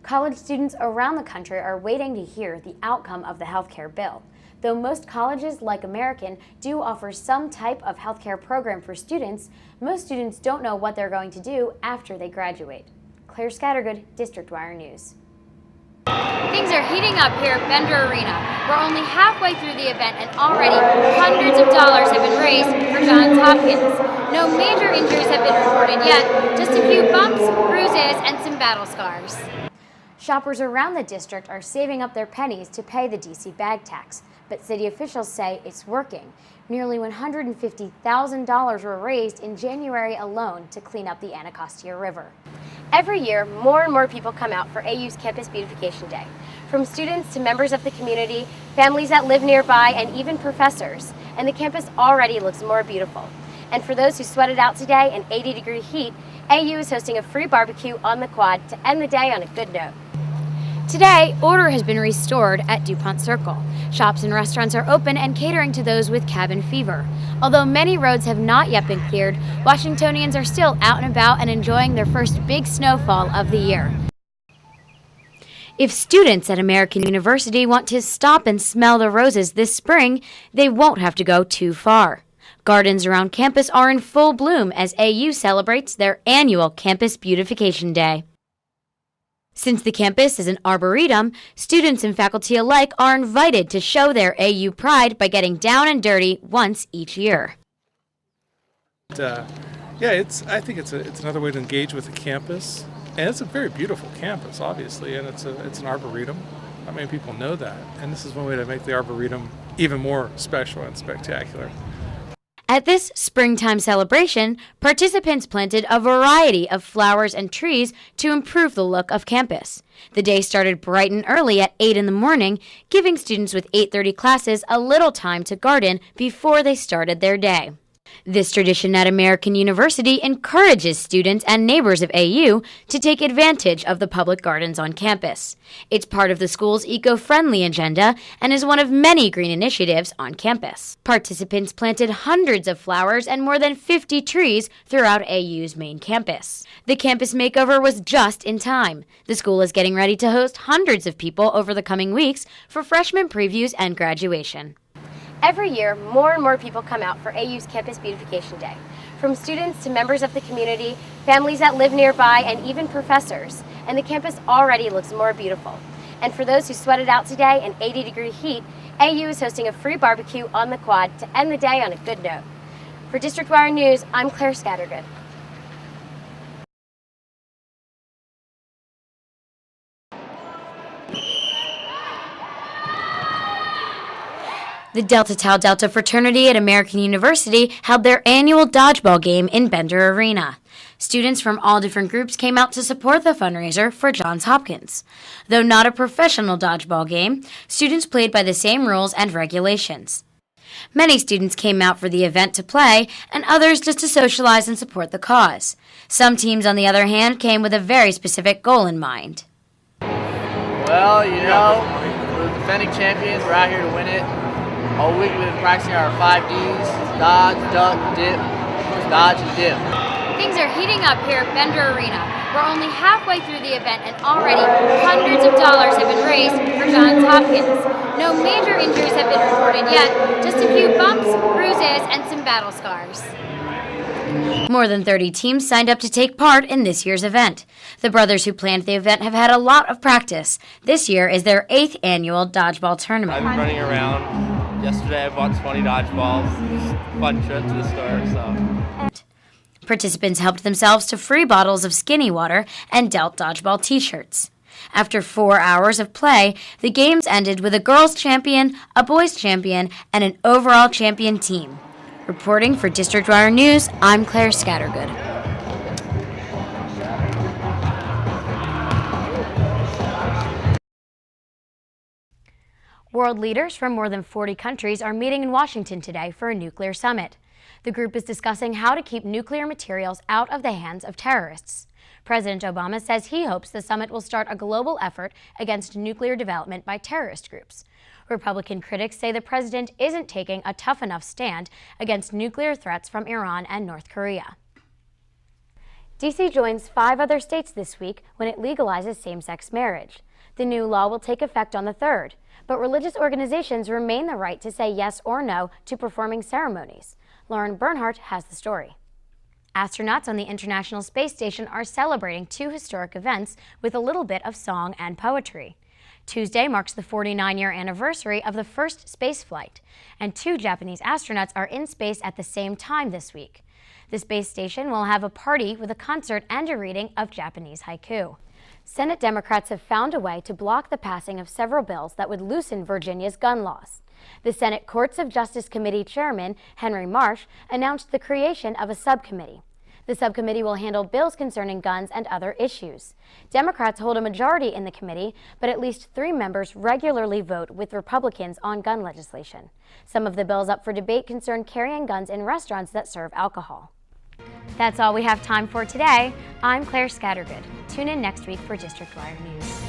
College students around the country are waiting to hear the outcome of the healthcare bill. Though most colleges, like American, do offer some type of healthcare program for students, most students don't know what they're going to do after they graduate. Claire Scattergood, District Wire News. Things are heating up here at Bender Arena. We're only halfway through the event and already hundreds of dollars have been raised for Johns Hopkins. No major injuries have been reported yet, just a few bumps, bruises, and some battle scars. Shoppers around the district are saving up their pennies to pay the D.C. bag tax, but city officials say it's working. Nearly $150,000 were raised in January alone to clean up the Anacostia River. Every year, more and more people come out for AU's Campus Beautification Day. From students to members of the community, families that live nearby, and even professors. And the campus already looks more beautiful. And for those who sweated out today in 80-degree heat, AU is hosting a free barbecue on the quad to end the day on a good note. Today, order has been restored at DuPont Circle. Shops and restaurants are open and catering to those with cabin fever. Although many roads have not yet been cleared, Washingtonians are still out and about and enjoying their first big snowfall of the year. If students at American University want to stop and smell the roses this spring, they won't have to go too far. Gardens around campus are in full bloom as AU celebrates their annual Campus Beautification Day. Since the campus is an arboretum, students and faculty alike are invited to show their AU pride by getting down and dirty once each year. I think it's another way to engage with the campus, and it's a very beautiful campus, obviously, and it's an arboretum. Not many people know that, and this is one way to make the arboretum even more special and spectacular. At this springtime celebration, participants planted a variety of flowers and trees to improve the look of campus. The day started bright and early at 8 in the morning, giving students with 8:30 classes a little time to garden before they started their day. This tradition at American University encourages students and neighbors of AU to take advantage of the public gardens on campus. It's part of the school's eco-friendly agenda and is one of many green initiatives on campus. Participants planted hundreds of flowers and more than 50 trees throughout AU's main campus. The campus makeover was just in time. The school is getting ready to host hundreds of people over the coming weeks for freshman previews and graduation. Every year, more and more people come out for AU's Campus Beautification Day. From students to members of the community, families that live nearby, and even professors. And the campus already looks more beautiful. And for those who sweated out today in 80-degree heat, AU is hosting a free barbecue on the quad to end the day on a good note. For District Wire News, I'm Claire Scattergood. The Delta Tau Delta fraternity at American University held their annual dodgeball game in Bender Arena. Students from all different groups came out to support the fundraiser for Johns Hopkins. Though not a professional dodgeball game, students played by the same rules and regulations. Many students came out for the event to play, and others just to socialize and support the cause. Some teams, on the other hand, came with a very specific goal in mind. Well, we're the defending champions. We're out here to win it. All week we've been practicing our 5Ds, dodge, duck, dip, dodge, and dip. Things are heating up here at Bender Arena. We're only halfway through the event and already hundreds of dollars have been raised for Johns Hopkins. No major injuries have been reported yet, just a few bumps, bruises, and some battle scars. More than 30 teams signed up to take part in this year's event. The brothers who planned the event have had a lot of practice. This year is their 8th annual dodgeball tournament. I've been running around. Yesterday I bought 20 dodgeballs. Fun trip to the store, Participants helped themselves to free bottles of Skinny Water and dealt dodgeball t-shirts. After 4 hours of play, the games ended with a girls' champion, a boys' champion, and an overall champion team. Reporting for District Wire News, I'm Claire Scattergood. World leaders from more than 40 countries are meeting in Washington today for a nuclear summit. The group is discussing how to keep nuclear materials out of the hands of terrorists. President Obama says he hopes the summit will start a global effort against nuclear development by terrorist groups. Republican critics say the president isn't taking a tough enough stand against nuclear threats from Iran and North Korea. D.C. joins 5 other states this week when it legalizes same-sex marriage. The new law will take effect on the 3rd, but religious organizations remain the right to say yes or no to performing ceremonies. Lauren Bernhardt has the story. Astronauts on the International Space Station are celebrating 2 historic events with a little bit of song and poetry. Tuesday marks the 49-year anniversary of the first spaceflight, and 2 Japanese astronauts are in space at the same time this week. The space station will have a party with a concert and a reading of Japanese haiku. Senate Democrats have found a way to block the passing of several bills that would loosen Virginia's gun laws. The Senate Courts of Justice Committee Chairman Henry Marsh announced the creation of a subcommittee. The subcommittee will handle bills concerning guns and other issues. Democrats hold a majority in the committee, but at least 3 members regularly vote with Republicans on gun legislation. Some of the bills up for debate concern carrying guns in restaurants that serve alcohol. That's all we have time for today. I'm Claire Scattergood. Tune in next week for District Wire News.